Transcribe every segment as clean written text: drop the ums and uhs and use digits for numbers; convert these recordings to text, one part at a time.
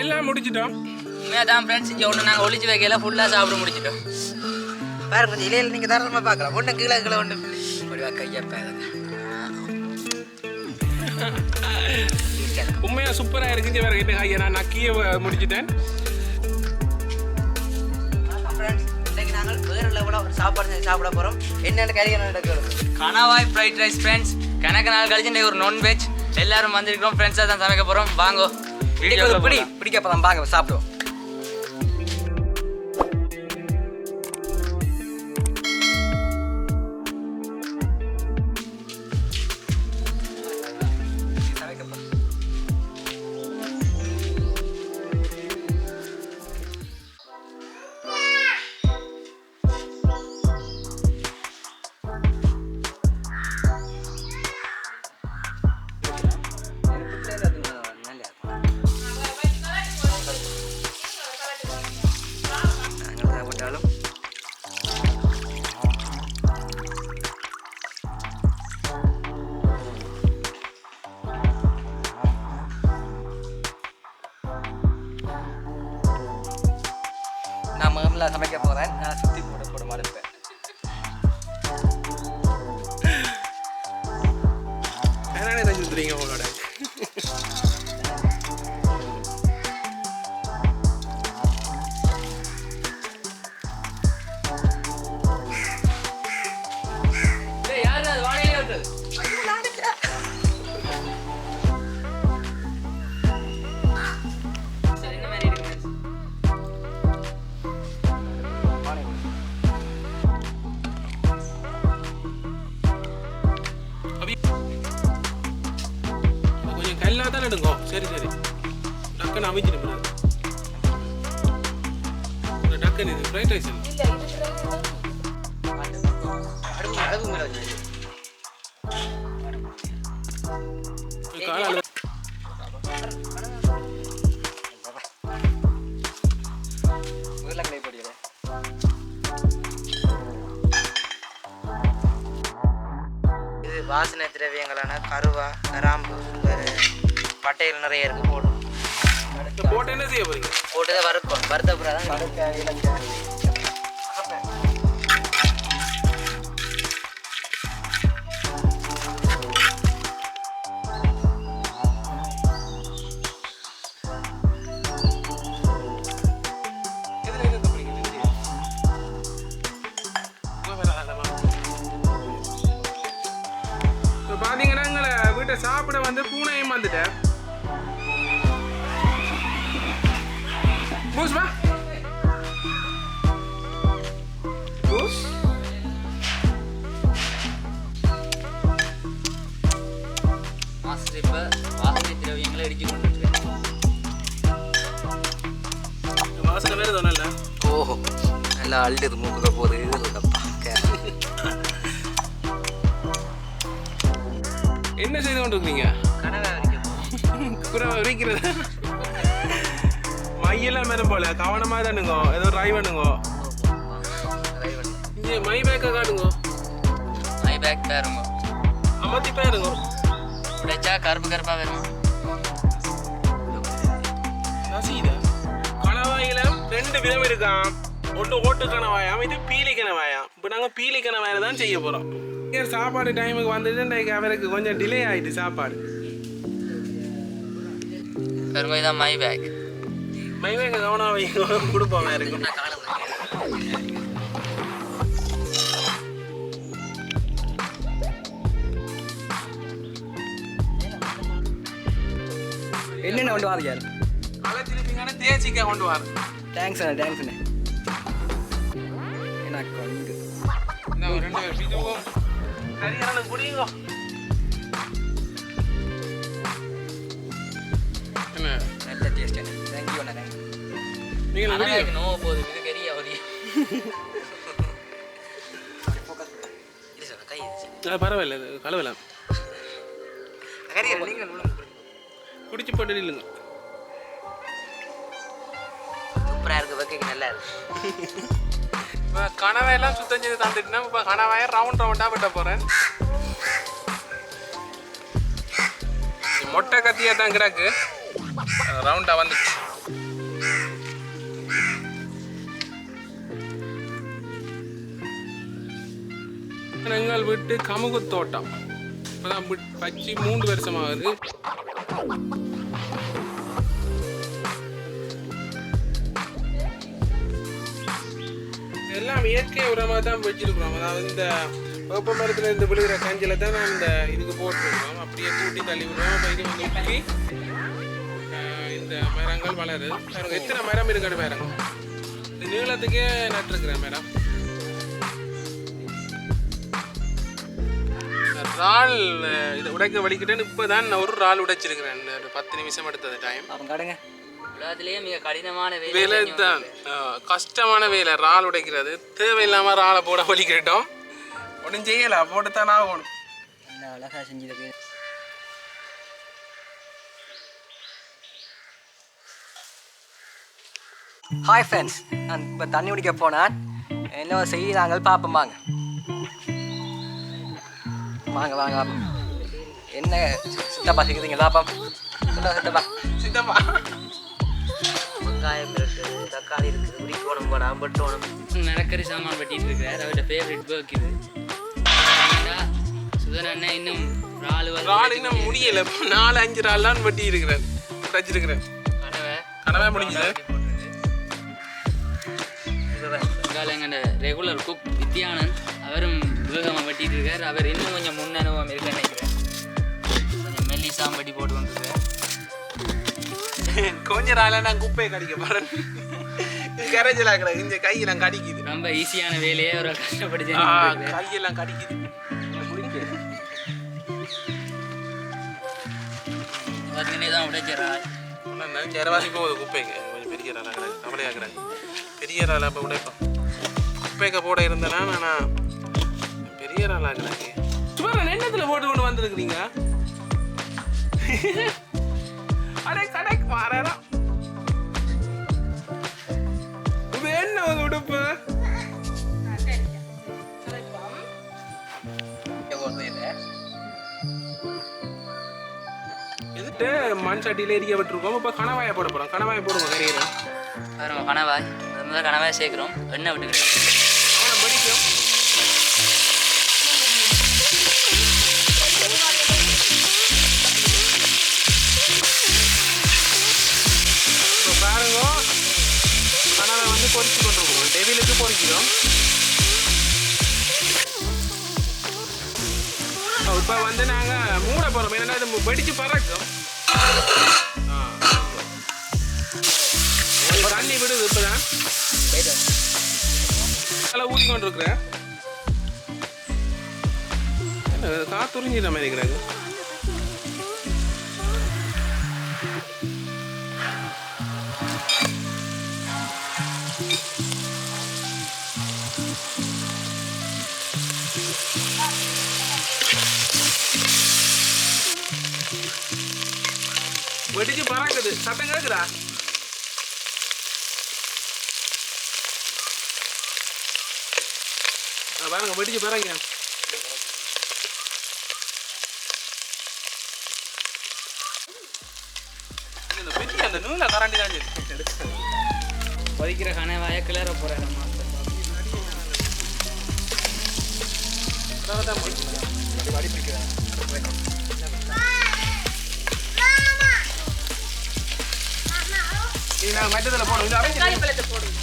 எல்லாம் முடிச்சிட்டோம். தான் ஃப்ரெண்ட்ஸ் இங்கே ஒன்று நாங்கள் ஒளிச்சு வைக்கல ஃபுல்லாக சாப்பிட முடிச்சிட்டோம். பாருங்க கொஞ்சம் இலையில நீங்கள் தாராளமாக பார்க்கலாம். ஒன்று கீழே கீழே ஒன்று ஒரு கையா பேருங்க. உண்மையாக சூப்பராக இருக்குது. வேறு கிட்ட கையை நான் நக்கிய முடிச்சிட்டேன். இன்னைக்கு நாங்கள் வேறு லெவலாக ஒரு சாப்பாடு செஞ்சு சாப்பிட போகிறோம். என்னென்ன கறிகள் நடக்கிறது? கணவாய் ஃப்ரைட் ரைஸ் ஃப்ரெண்ட்ஸ். கணக்கு நாள் கழிச்சு ஒரு நான்வெஜ் எல்லாரும் வந்திருக்கிறோம். ஃப்ரெண்ட்ஸாக தான் சமைக்க போகிறோம். வாங்கோ வீடியோ பிடிக்கப்பதான் வாங்க சாப்பிடுவோம். நான் முதல்ல சமைக்க போகிறேன். நான் சுற்றி போட மாட்டேன். என்னென்ன செஞ்சுருக்கீங்க உங்களோட? தான் எடுங்கோ. சரி சரி டக்குன்னு அமைச்சிட்டு டக்குன்னு இது ஃப்ரைட் ரைஸ் இது வாசனை திரவியங்களான கருவா, கிராம்பு, பட்டையில் நிறைய இருக்கு. போடும் போட்டு என்ன செய்ய போறீங்க? போட்டுதான் வறுக்கும். வறுத்த பிறகு பாத்தீங்கன்னா எங்களை வீட்டை சாப்பிட வந்து பூனையும் வந்துட்டேன். Bus ba? Bus? மாஸ்டர் இப்போ வாசனை திரவியங்களை அடிக்க கொண்டுருக்கேன். வாசனை வேறு தோணல. ஓஹோ நல்லா அள்ளுது மூக்குக்க போகுது. என்ன செய்து கொண்டு இருக்கீங்க? கனவை விரிக்கிறது மையெல்லாம் மேலும் போல கவனமாக தானுங்கோ. ஏதோ ட்ரை பண்ணுங்கோ. இங்கே மை பேக்கை காட்டுங்கோ. My back பேருங்கோ. அமர்த்தி பேருங்கோ. உடைச்சா கருப்பு கருப்பாக வருமா? நசீதா கணவாயில் 2 விதம் இருக்கான். ஒன்று ஓட்டு கணவாயாம், இது பீலி கணவாயாம். இப்போ நாங்கள் பீலி கணவாயில் தான் செய்ய போகிறோம். சாப்பாடு டைமுக்கு வந்துட்டு அவருக்கு கொஞ்சம் டிலே ஆகிட்டு சாப்பாடு. பெருமை தான் மை பேக். மை பேக்கை கவனம் வைங்க, கொடுப்போம் இருக்கும். என்னென்ன கொண்டு வாங்க யார் கலை திருப்பிங்கன்னா தேய்ச்சிக்க கொண்டு வாரு. தேங்க்ஸ் அண்ணா, தேங்க்ஸ் அண்ணே. எனக்கு வந்து இந்த 2 இதுவும் சரியான குடிங்க. என்ன நல்ல டேஸ்ட் அண்ணே. தேங்க்யூ அண்ணா, தேங்க்யூ. நீங்கள் எனக்கு நோவ போகுது. இது கறி அவதி பரவாயில்ல, கலவலாம் குடிச்சு போட்டு இல்லைங்க. சூப்பராக இருக்குது, வைக்க நல்லா இருக்குது. இப்போ கணவாயெல்லாம் சுத்தம் செய்து தந்துட்டுனா இப்போ கணவாயை ரவுண்டாக வெட்ட போகிறேன். மொட்டை கத்தியாக தான் கிடக்கு, ரவுண்டாக வந்துச்சு. நாங்கள் விட்டு கமுகு தோட்டம் இப்போதான் வச்சு 3 வருஷமாகுது. எல்லாம் இயற்கை உரமாக தான் வச்சிருக்கிறோம். அதாவது இந்த வேப்ப மரத்தில் இருந்து விழுகிற கஞ்சில தான் நான் இந்த இதுக்கு போட்டுருக்கிறோம். அப்படியே கூட்டி தள்ளி விடுறோம். அப்போ இது வந்து உப்பி இந்த மரங்கள் வளருது. எத்தனை மரம் இருக்குன்னு பாருங்க. இந்த நீளத்துக்கே நட்டுருக்குறேன் மேடம். ரால் இதை உடைக்க வலிக்கிட்டேன்னு இப்போ தான் நான் ஒரு ரால் உடைச்சிருக்கிறேன். 10 நிமிஷம் எடுத்தது டைம். கடுங்க உலகத்திலேயே மிக கடினமான வேலை தான், கஷ்டமான வேலை ரால் உடைக்கிறது. தேவையில்லாமல் ராலை போட வலிக்கிட்டோம். ஒன்றும் செய்யலாம், போட்டுத்தான் ஆகணும். என்ன அழகாக செஞ்சுருக்கு. ஹாய் ஃப்ரெண்ட்ஸ், நான் இப்போ தண்ணி குடிக்க போனேன். என்ன செய்கிறாங்க பார்ப்போம். வாங்க வாங்க வாங்க பார்ப்போம். என்ன சித்தப்பா செய்கிறீங்க பார்ப்போம். சித்தப்பா சித்தப்பா வெங்காயம் இருக்குது, தக்காளி இருக்குது, உரிக்கோணம் போடாம பட்டோணும். மரக்கறி சாமான் வெட்டிட்டு இருக்கிறார். அவரோட ஃபேவரட் ஒர்க் இது. சுதன் அண்ணன் இன்னும் ரால் இன்னும் முடியல. 4-5 ரால் தான் வெட்டி இருக்கிறேன், வச்சிருக்கிறேன். கனவே முடிஞ்சது. எங்களோட ரெகுலர் குக் வித்யானந்த் அவரும் வேகமாக வெட்டிட்டு இருக்கார். அவர் இன்னும் கொஞ்சம் முன் அனுபவம் இருக்குன்னு நினைக்கிறேன். கொஞ்சம் மெல்லிசாம் வெட்டி போட்டு வந்துருக்கார். கொஞ்ச நாளா நான் குப்பையை கடிக்க போறேன். கரைஞ்சலாக்கிற இந்த கையெல்லாம் கடிக்குது. ரொம்ப ஈஸியான வேலையே ஒரு கஷ்டப்பட்டு கையெல்லாம் கடிக்குது. தான் உடைச்சிடறா. ஜரவாசி போகுது குப்பைக்கு. கொஞ்சம் பெரிய ராளாக கவலையாக்குறாங்க. பெரிய ராளா இப்போ உடைப்போம். குப்பைக்க போட இருந்தேன்னா நான் பெரிய ராளாக்குறாங்க. சும்மா எண்ணத்தில் போட்டு கொண்டு வந்துருக்குறீங்க. அடே கடைக்கு மாறா. இது என்ன ஒரு உடுப்பு? எதுட்டு மண் சட்டியில எரிய விட்டுருக்கோம். இப்போ கணவாயை போட போகிறோம். கணவாயை போடுவோம் கறியில. பாருங்க கணவாய். முதல்ல கணவாய் சேர்க்குறோம். எண்ணெய் விட்டுக்கிறோம். படிக்கும். இப்போ பாருங்க கணவாய் வந்து பொரிச்சு கொண்டிருக்கோம். டெவிலுக்கு பொரிக்கிறோம். இப்போ வந்து நாங்கள் மூட போகிறோம். ஏன்னா இது வெடிச்சு பறக்கும். தண்ணி விடுது. இப்போதான் நல்லா ஊதி கொண்டு இருக்கிறேன். காத்துறிஞ்சிட மாதிரி இருக்கிறாங்க. வெடிச்சு பறக்குது. சத்தம் கேட்குதா? பாருங்க வெடிச்சு பறங்க. இந்த பெரிய அந்த நூலை கரண்டி தான் பொறிக்கிற கணவாயை கிளற போகிறேன். இது நாங்கள் மெட்டத்தில் போடுவோம். தக்காளி பழத்தை போடுவோம்.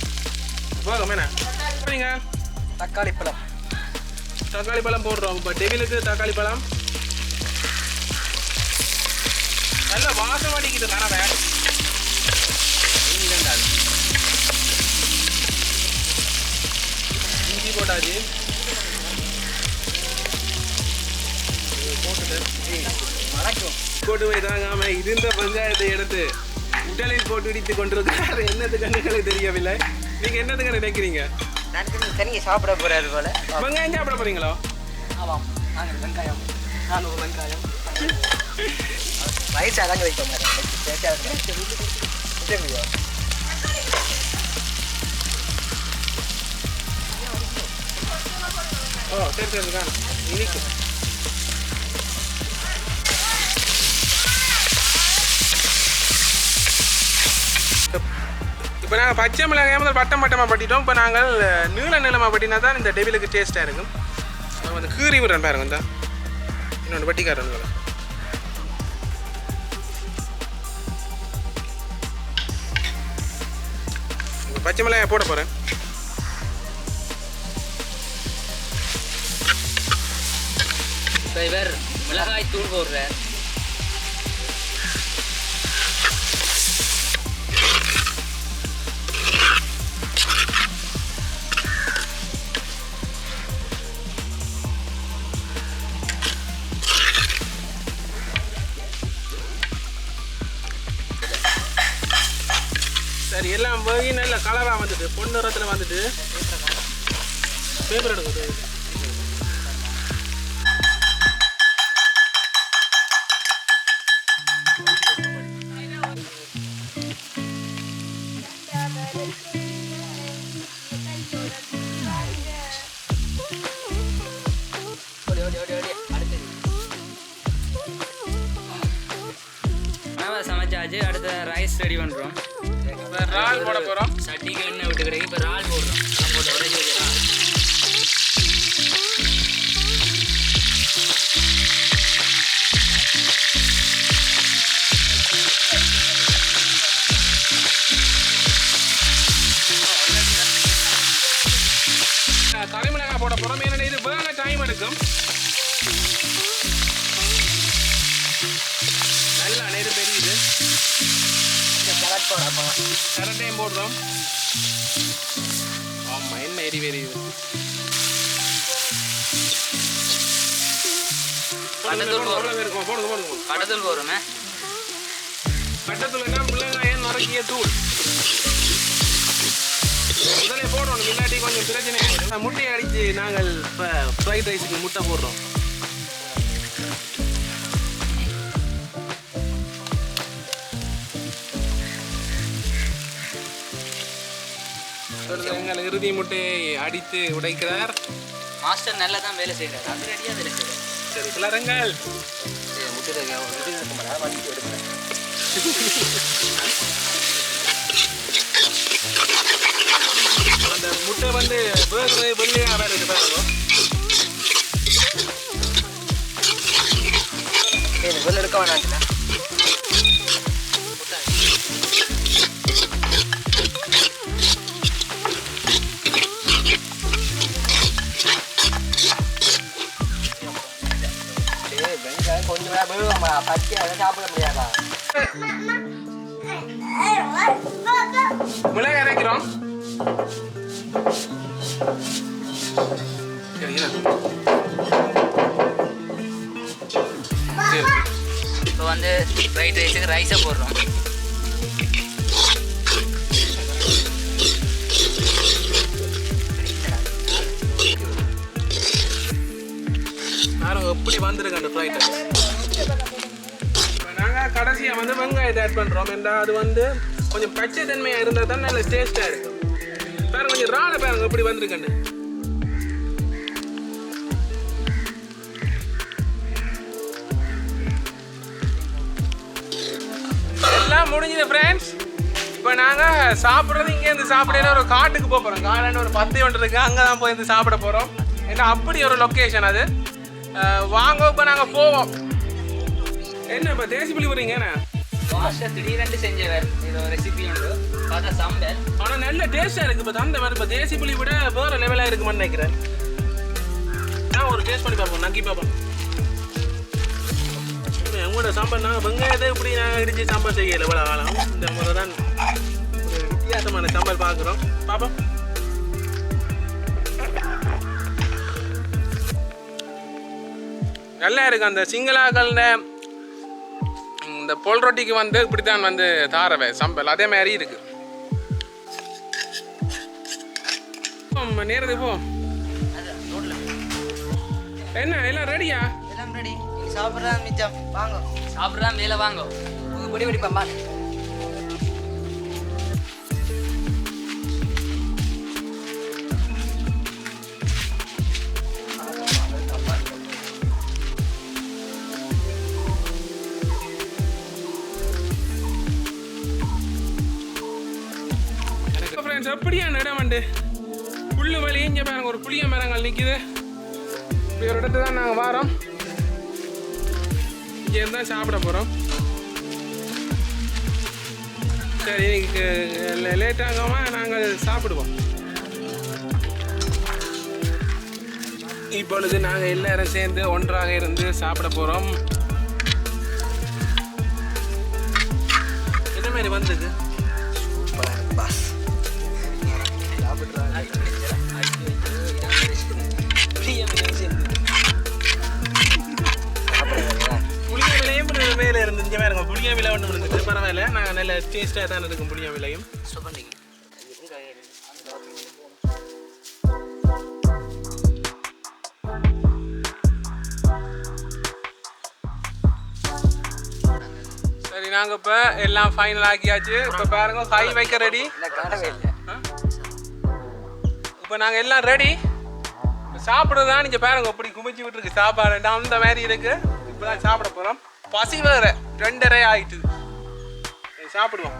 போதும் என்ன சரிங்க. தக்காளி பழம் தக்காளி பழம் போடுறோம். இப்போ டெவிலுக்கு தக்காளி பழம் நல்ல வாசம் அடிக்குது. கனவை இஞ்சி போட்டாச்சு. போட்டுட்டு வணக்கம் போட்டு போயிட்டாங்க. இருந்த வெங்காயத்தை எடுத்து உடலில் போட்டு இடித்து கொண்டிருக்கிறார். என்னது கண்ணுகளுக்கு தெரியவில்லை. நீங்கள் என்னதுக்கு நினைக்கிறீங்க? நான் தனியாக சாப்பிட போகிறாரு போல. வெங்காயம் சாப்பிட போகிறீங்களோ? ஆமாம், நாங்கள் வெங்காயம். நானும் வெங்காயம் வயசு அதாங்க வைப்போம். ஓ சரி சரி தான் இனிக்கும். இப்போ நாங்கள் பச்சை மிளகாய் முதல் வட்டம் வட்டமாக பட்டிட்டோம். இப்போ நாங்கள் நீளமாக பட்டினா தான் இந்த டெவிலுக்கு டேஸ்ட்டாக இருக்கும். நான் வந்து கீறி விடுறேன் பாருங்க. இந்த இன்னொன்று வட்டிக்காரன் பச்சை மிளகாய் போட போகிறேன். இப்போ இவர் மிளகாய் தூள் போடுறார். சரி, எல்லாம் போய் நல்ல கலராக வந்துட்டு பொண்ணு நிறத்தில் வந்துட்டு பேப்பர் எடுக்க சமைச்சாச்சு. அடுத்த ரைஸ் ரெடி பண்ணுறோம். இறால் போட போகிறோம். சட்டிக்கு எண்ணெய் விட்டு கிடையாது. இப்போ இறால் போடுறோம். போட்டு உடைச்சி வச்சுக்கலாம். கறிமிளகாய் போட போகிறோம். ஏன்னா இது வேக டைம் எடுக்கும். நல்லா நேரம் தெரியுது. கரெக்டையும் போடுறோம். ஆமாம், என்ன எரி வெறியுது. கடத்தூள் போடுறோமே. கட்டத்தூள்னா முள்ளங்காயம் நறுக்கிய தூள் முதலே போடணும். இல்லாட்டி கொஞ்சம் பிரச்சனை. முட்டையை அடித்து நாங்கள் இப்போ ஃப்ரைட் ரைஸுக்கு முட்டை போடுறோம். எங்கள் இறுதி முட்டையை அடித்து உடைக்கிறார் மாஸ்டர். நல்லா தான் வேலை செய்கிறார். அது ரெடியாக வேலை செய்கிறார். சரி, கிளறுங்கள். அந்த முட்டை வந்து வெள்ளையாக வேறு இது பாருங்க. வெள்ளை எடுக்க வேணாம். மிளகாய் அரைக்கிறோம். இப்போ வந்து ஃப்ரைட் ரைஸுக்கு ரைஸை போடுறோம். யாரும் எப்படி வந்துருங்க அந்த ஃப்ரைட் ரைஸ். நாங்கள் கடைசியாக வந்து வெங்காயத்தை ஆட் பண்ணுறோம். ஏன்னா அது வந்து கொஞ்சம் பச்சை தன்மையாக இருந்தால் தான் நல்ல டேஸ்ட்டாக இருக்கும். பாருங்க, கொஞ்சம் ராணை பாருங்க எப்படி வந்திருக்கண்டு. எல்லாம் முடிஞ்சது ஃப்ரெண்ட்ஸ். இப்போ நாங்கள் சாப்பிட்றது இங்கேருந்து சாப்பிடையில ஒரு காட்டுக்கு போக போகிறோம். காலையில் ஒரு 10 ஒன்று இருக்குது. அங்கே தான் போய் இருந்து சாப்பிட போகிறோம். ஏன்னா அப்படி ஒரு லொக்கேஷன் அது. வாங்க, இப்போ நாங்கள் போவோம். என்ன இப்போ தேசி புளி வரீங்கண்ணா? மாஸ்டர் திடீரென்று செஞ்சவர். இது ஒரு ரெசிபி உண்டு. பார்த்தா சாம்பல். ஆனால் நல்ல டேஸ்ட்டாக இருக்குது. இப்போ தந்த மாதிரி இப்போ தேசி புளி விட வேறு லெவலாக இருக்குமான்னு நினைக்கிறேன். நான் ஒரு டேஸ்ட் பண்ணி பார்ப்போம். நக்கி பார்ப்போம். உங்களோட சாம்பார் நாங்கள் வெங்காயத்தை இப்படி நாங்கள் இடித்து சாம்பார் செய்யலை இவ்வளோ காலம். இந்த முறை தான் ஒரு வித்தியாசமான சாம்பார் பார்க்குறோம். பார்ப்போம். நல்லா இருக்குது. அந்த சிங்களாக்கள்ன இந்த பொல் ரொட்டிக்கு வந்து இப்படி தான் வந்து தாரவை சம்பல் அதே மாதிரி இருக்குது. நேரத்துக்கு போ. என்ன எல்லாம் ரெடியா? எல்லாம் ரெடி. நீ சாப்பிட்றா மிச்சம். வாங்க சாப்பிட்றா மேலே வாங்க. உங்கள் பொடி பிடிப்பா. எப்படியா இடம் வந்து புல்லு வலி. இங்கே பாருங்க ஒரு புளிய மரங்கள் நிற்குது. இப்படி ஒரு இடத்துல தான் நாங்கள் வாரோம். இங்கே இருந்தால் சாப்பிட போகிறோம். சரி, இன்னைக்கு லேட் ஆகாமல் நாங்கள் சாப்பிடுவோம். இப்பொழுது நாங்கள் எல்லாரும் சேர்ந்து ஒன்றாக இருந்து சாப்பிட போகிறோம். என்ன மாதிரி வந்தது? புளிய விலையும் மேலே இருந்து இங்கே பாருங்க. புளிய விலை ஒன்று இருந்துச்சு, பரவாயில்ல. நாங்கள் நல்ல டேஸ்ட்டாக தான் இருக்கும் புளிய விலையும். சரி, நாங்கள் இப்போ எல்லாம் ஃபைனல் ஆக்கியாச்சு. இப்போ பாருங்க, கை வைக்க ரெடி. இப்போ நாங்கள் எல்லாம் ரெடி. சாப்பிடுறதா நீங்கள் பாருங்க, இப்படி குமிச்சு விட்டுருக்கு சாப்பாடு. அந்த மாதிரி இருக்கு. இப்போ தான் சாப்பிட போகிறோம். பசி வேறு 2:30 ஆகிட்டுது. சாப்பிடுவோம்.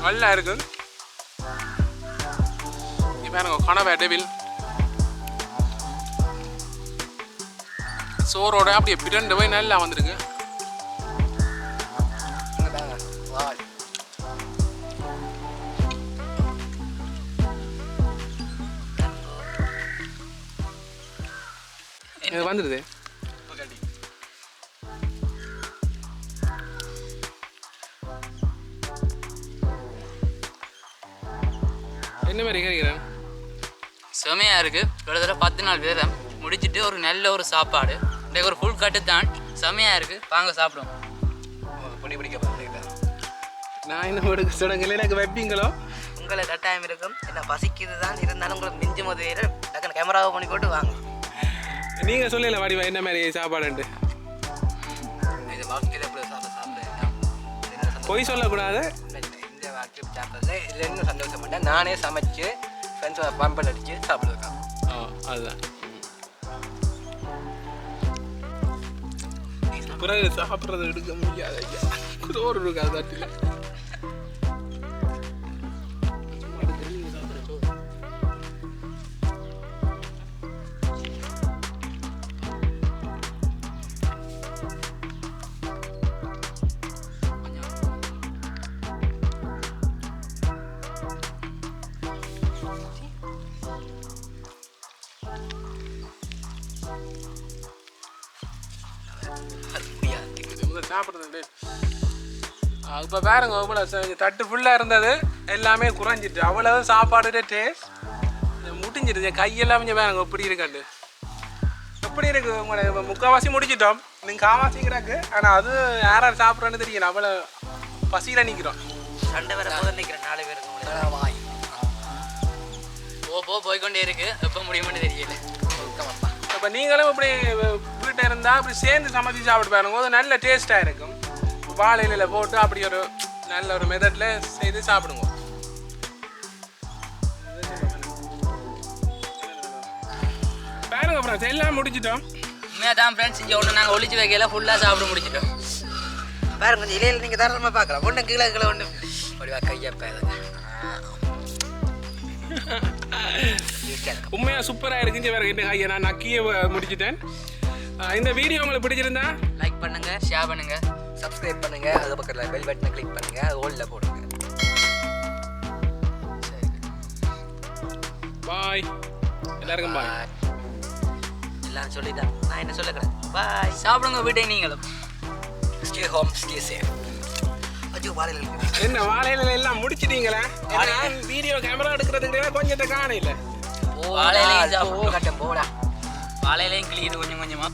நல்லா இருக்கு. பாருங்க, கனவை டெவில் சோறோட அப்படியே பிறண்டு போய் நல்லா வந்துருக்கு. இது வந்துடுது. என்ன மாதிரி கேட்கிறேன்? செமையாக இருக்குது. கிட்டத்தட்ட 10 நாள் பேரை முடிச்சுட்டு ஒரு நல்ல ஒரு சாப்பாடு. இன்றைக்கு ஒரு ஃபுல் கட்டு தான். செமையாக இருக்குது. வாங்க சாப்பிடுவோம். பொடி பிடிக்க பார்த்துக்கிட்டேன். நான் என்ன எடுக்க சொல்லுங்களே, எனக்கு வைப்பீங்களோ? உங்களை கட்டாயம் இருக்கும். என்ன பசிக்குது தான் இருந்தாலும் உங்களுக்கு மிஞ்சும் போது டக்குனு கேமராவை பண்ணி போட்டு வாங்க. நீங்கள் சொல்லல வடிவா என்ன மாதிரி சாப்பாடுன்ட்டு. இது வாழ்க்கையில் எப்படி சாப்பிட்றேன் பொய் சொல்லக்கூடாது. இந்த வாழ்க்கையில் சாப்பிட்றதுல இதில் இன்னும் சந்தோஷம் பண்ணேன். நானே சமைச்சு ஃப்ரெண்ட்ஸோட பம்பல் அடித்து சாப்பிடுவேன். அதுதான். பிறகு சாப்பிட்றதை எடுக்க முடியாது. சோறு இருக்காது தட்டில். சாப்பிட்றது இப்போ பாருங்க, இவ்வளோ தட்டு ஃபுல்லாக இருந்தது எல்லாமே குறைஞ்சிட்டு. அவ்வளவு சாப்பாடு டேஸ்ட் முடிஞ்சிருது. கையெல்லாம் கொஞ்சம் பாருங்க எப்படி இருக்காண்டு. எப்படி இருக்கு உங்களை முக்கால்வாசி முடிச்சிட்டோம். நீங்கள் காவாசிங்கிறாக்கு. ஆனால் அது யாராவது சாப்பிட்றேன்னு தெரியல. அவ்வளோ பசியில் நிற்கிறோம். சண்டை வர போது நிற்கிறேன் 4 பேருக்கு. வாய் போய்கொண்டே இருக்கு. எப்போ முடியும்னு தெரியல. இப்போ நீங்களும் இப்படி வீட்டில் இருந்தால் இப்படி சேர்ந்து சமைச்சு சாப்பிட்டு பாருங்க. அது நல்ல டேஸ்ட்டாக இருக்கும். வாழை இலையில் போட்டு அப்படி ஒரு நல்ல ஒரு மெத்தடில் செய்து சாப்பிடுங்க. பாருங்க ஃப்ரெண்ட்ஸ், எல்லாம் முடிச்சிட்டோம். உண்மையாக தான் ஃப்ரெண்ட்ஸ், இங்கே ஒன்று நாங்கள் ஒழிச்சு வைக்கல, ஃபுல்லாக சாப்பிட முடிச்சிட்டோம். பாருங்க, கொஞ்சம் இலையில் நீங்கள் தாராளமாக பார்க்கலாம். ஒன்று கீழே ஒன்று அப்படிவா கையப்ப. உண்மையாக சூப்பராக இருக்குன்னு வேறு என்ன கையை நான் நக்கியே முடிச்சிட்டேன். இந்த வீடியோ உங்களுக்கு பிடிச்சிருந்தா லைக் பண்ணுங்க, ஷேர் பண்ணுங்க, சப்ஸ்கிரைப் பண்ணுங்க. அது பக்கத்தில் பெல் பட்டனை கிளிக் பண்ணுங்க. அது ஓல்ல போடுங்க. சரி, பாய் எல்லாருக்கும். பாய். எல்லாரும் சொல்லிட்டேன். நான் என்ன சொல்லுறேன்? பாய். சாப்பிடுங்க வீட்டை நீங்களும். Stay home, stay safe. அஜோ வாழையில என்ன வாழையில எல்லாம் முடிச்சிட்டீங்களா? வீடியோ கேமரா எடுக்கிறதுக்கு கொஞ்சத்தை காணல. வாழையிலையும் கட்டம் போடா. வாழையிலையும் கிளியுது கொஞ்சம் கொஞ்சமாக.